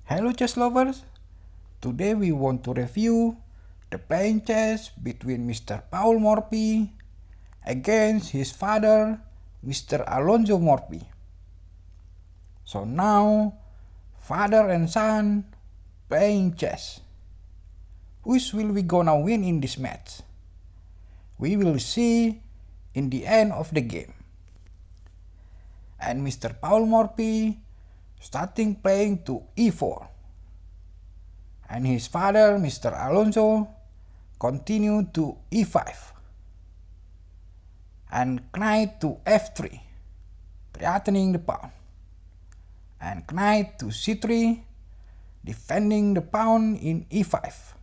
Hello chess lovers! Today we want to review the playing chess between Mr. Paul Morphy against his father, Mr. Alonzo Morphy. So now, father and son playing chess. Which will we gonna win in this match? We will see in the end of the game. And Mr. Paul Morphy starting playing to e4. And his father, Mr. Alonzo, continued to e5. And knight to f3, threatening the pawn. And knight to c3, defending the pawn in e5.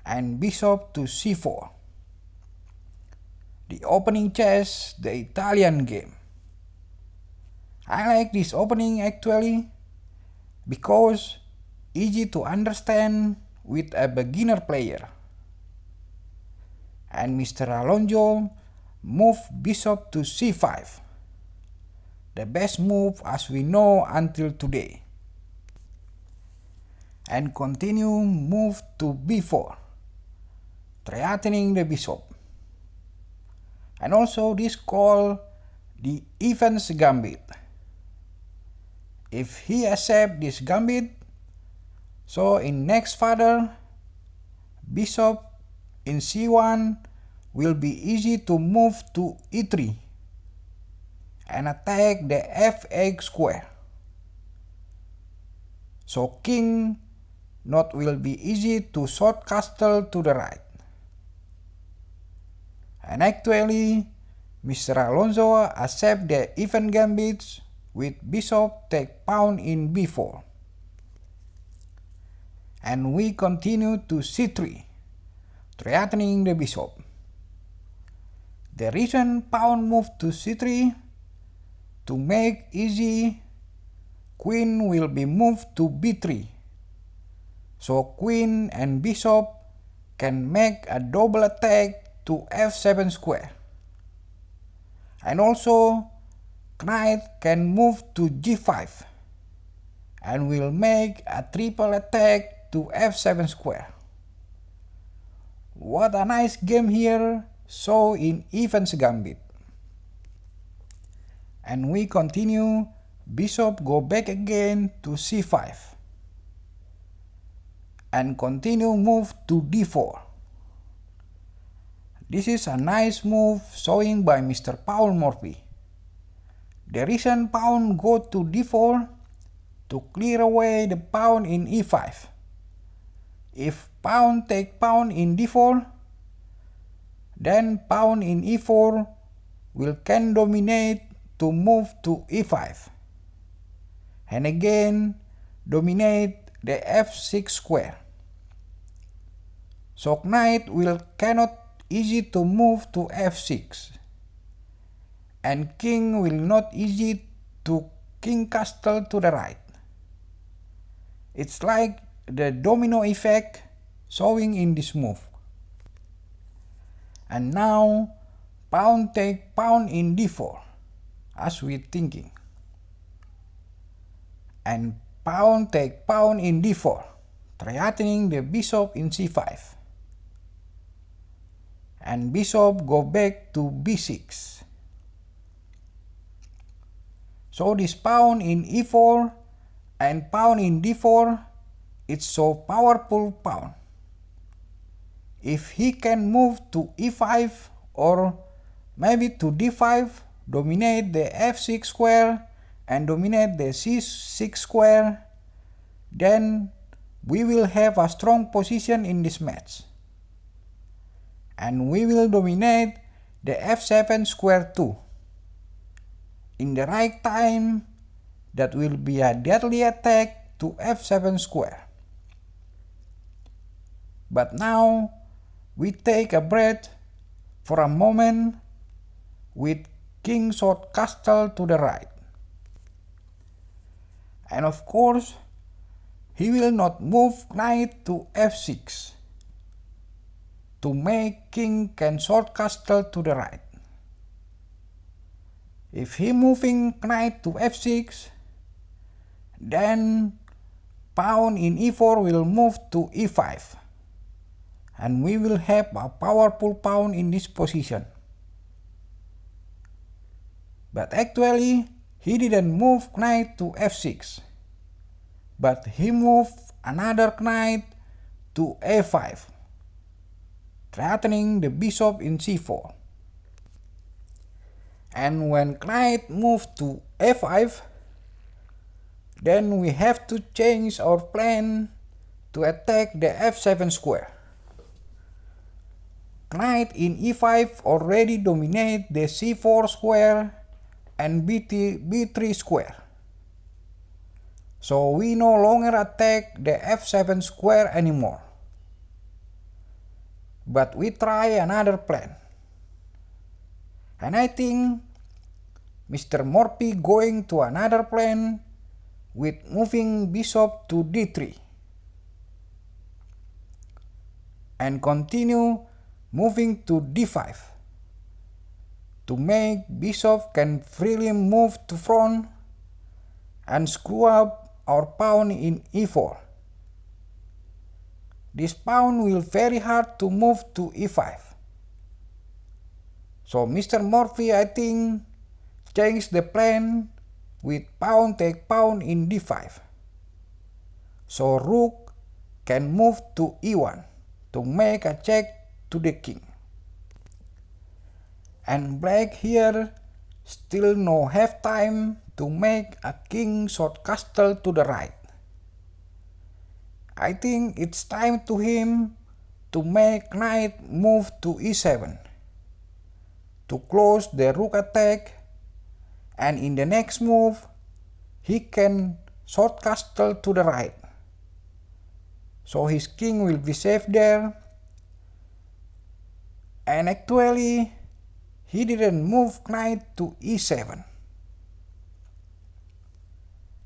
And bishop to c4. The opening chess, the Italian game. I like this opening actually because easy to understand with a beginner player. And Mr. Alonso moved bishop to c5. The best move as we know until today. And continue move to b4, threatening the bishop. And also this called the evens gambit. If he accept this gambit, so in next further, bishop in c1 will be easy to move to e3 and attack the f8 square. So king not will be easy to short castle to the right. And actually, Mr. Alonso accept the even gambits with bishop take pawn in b4. And we continue to c3, threatening the bishop. The reason pawn moved to c3 to make easy, queen will be moved to b3. So queen and bishop can make a double attack to f7 square. And also knight can move to g5 and will make a triple attack to f7 square. What a nice game here, so in evens gambit. And we continue, bishop go back again to c5. And continue move to d4. This is a nice move showing by Mr. Paul Morphy. The reason pawn go to d4 to clear away the pawn in e5. If pawn take pawn in d4, then pawn in e4 will can dominate to move to e5. And again dominate the f6 square. So knight will cannot easy to move to f6. And king will not easy to king castle to the right. It's like the domino effect showing in this move. And now pawn take pawn in d4 as we thinking. And pawn take pawn in d4, threatening the bishop in c5. And bishop go back to b6. So this pawn in e4 and pawn in d4, it's so powerful pawn. If he can move to e5 or maybe to d5, dominate the f6 square and dominate the c6 square, then we will have a strong position in this match. And we will dominate the f7 square too. In the right time, that will be a deadly attack to f7 square. But now, we take a breath for a moment with king short castle to the right. And of course, he will not move knight to f6 to make king can short castle to the right. If he moving knight to f6, then pawn in e4 will move to e5. And we will have a powerful pawn in this position. But actually, he didn't move knight to f6. But he moved another knight to a5, threatening the bishop in c4. And when knight moved to a5, then we have to change our plan to attack the f7 square. Knight in e5 already dominate the c4 square and b3 square. So we no longer attack the f7 square anymore. But we try another plan. And I think Mr. Morphy going to another plan with moving bishop to d3. And continue moving to d5 to make bishop can freely move to front and screw up our pawn in e4. This pawn will very hard to move to e5. So Mr. Morphy, I think, changed the plan with pawn take pawn in d5. So rook can move to e1 to make a check to the king. And black here still no have time to make a king short castle to the right. I think it's time to him to make knight move to e7 to close the rook attack, and in the next move he can short castle to the right. So his king will be safe there. And actually he didn't move knight to e7.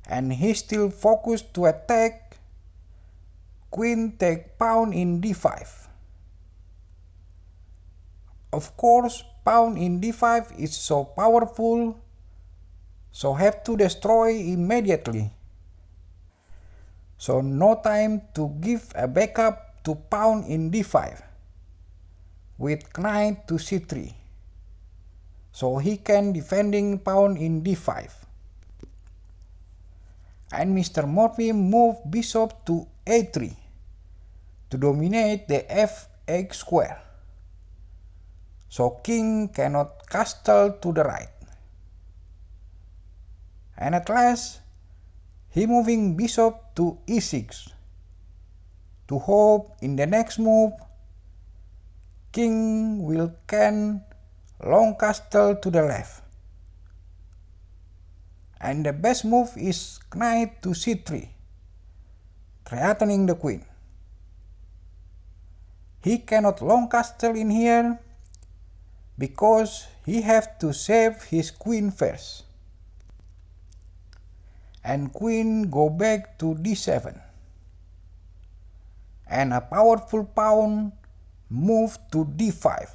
And he still focused to attack queen take pawn in d5. Of course, pawn in d5 is so powerful, so have to destroy immediately. So no time to give a backup to pawn in d5 with knight to c3. So he can defending pawn in d5. And Mr. Morphy moved bishop to a3 to dominate the f8 square. So king cannot castle to the right. And at last, he moving bishop to e6 to hope in the next move king will can long castle to the left. And the best move is knight to c3, threatening the queen. He cannot long castle in here because he have to save his queen first. And queen go back to d7. And a powerful pawn move to d5,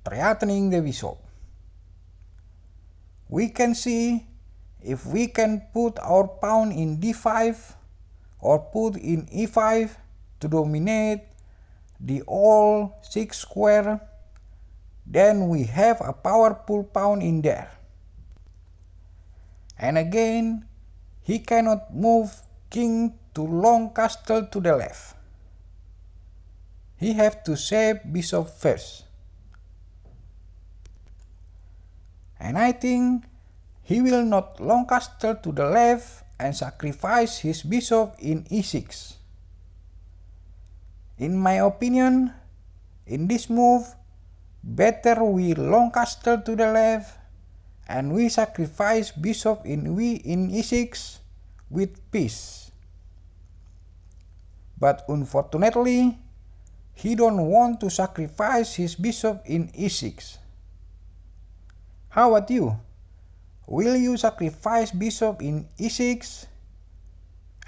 threatening the bishop. We can see if we can put our pawn in d5 or put in e5 to dominate the all 6 square, then we have a powerful pawn in there. And again, he cannot move king to long castle to the left. He have to save bishop first. And I think he will not long castle to the left and sacrifice his bishop in e6. In my opinion, in this move, better we long castle to the left and we sacrifice bishop in e6 with peace. But unfortunately, he don't want to sacrifice his bishop in e6. How about you? Will you sacrifice bishop in e6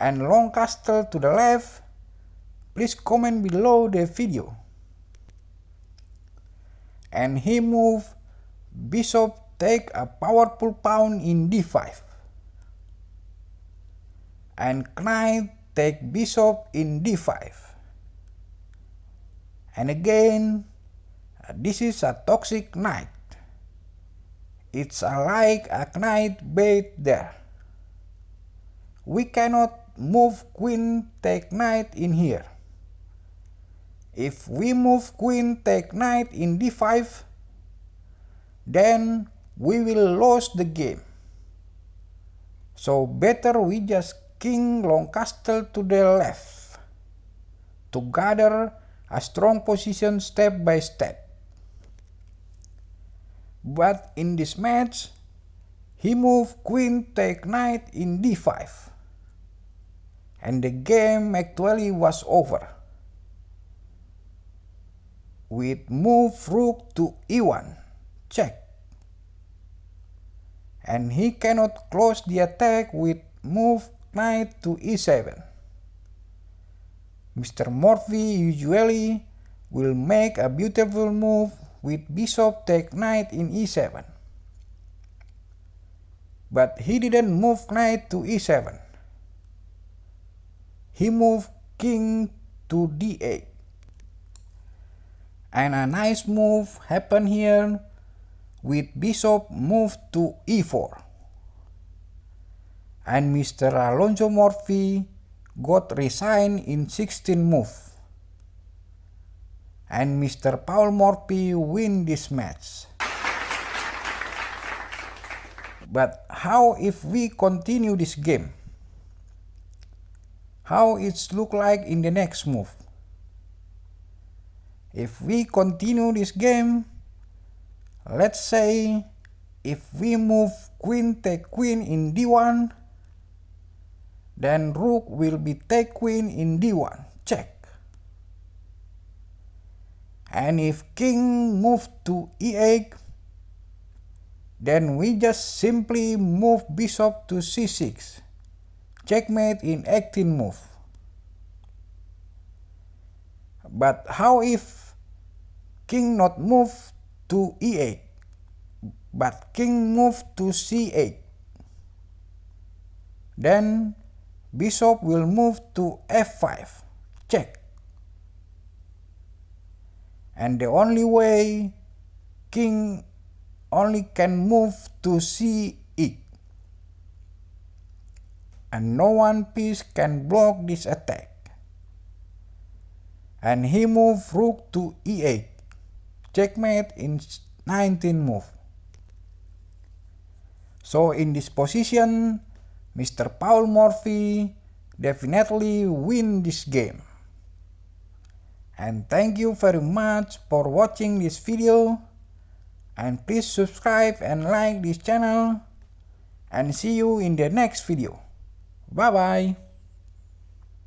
and long castle to the left? Please comment below the video. And he moved bishop take a powerful pawn in d5. And knight take bishop in d5. And again, this is a toxic knight. It's like a knight bait there. We cannot move queen take knight in here. If we move queen take knight in d5, then we will lose the game. So better we just king long castle to the left to gather a strong position step by step. But in this match, he moved queen take knight in d5, and the game actually was over. With move rook to e1, check. And he cannot close the attack with move knight to e7. Mr. Morphy usually will make a beautiful move with bishop take knight in e7. But he didn't move knight to e7. He moved king to d8. And a nice move happened here with bishop moved to e4. And Mr. Alonzo Morphy got resigned in 16 move. And Mr. Paul Morphy win this match. But how if we continue this game? How it's look like in the next move? If we continue this game, let's say if we move queen take queen in d1, then rook will be take queen in d1, check. And if king move to e8, then we just simply move bishop to c6, checkmate in 18 move. But how if king not move to e8, but king move to c8? Then bishop will move to f5, check. And the only way king only can move to c8. And no one piece can block this attack. And he moved rook to e8, checkmate in 19 move. So in this position, Mr. Paul Morphy definitely win this game. And thank you very much for watching this video. And please subscribe and like this channel. And see you in the next video. Bye bye.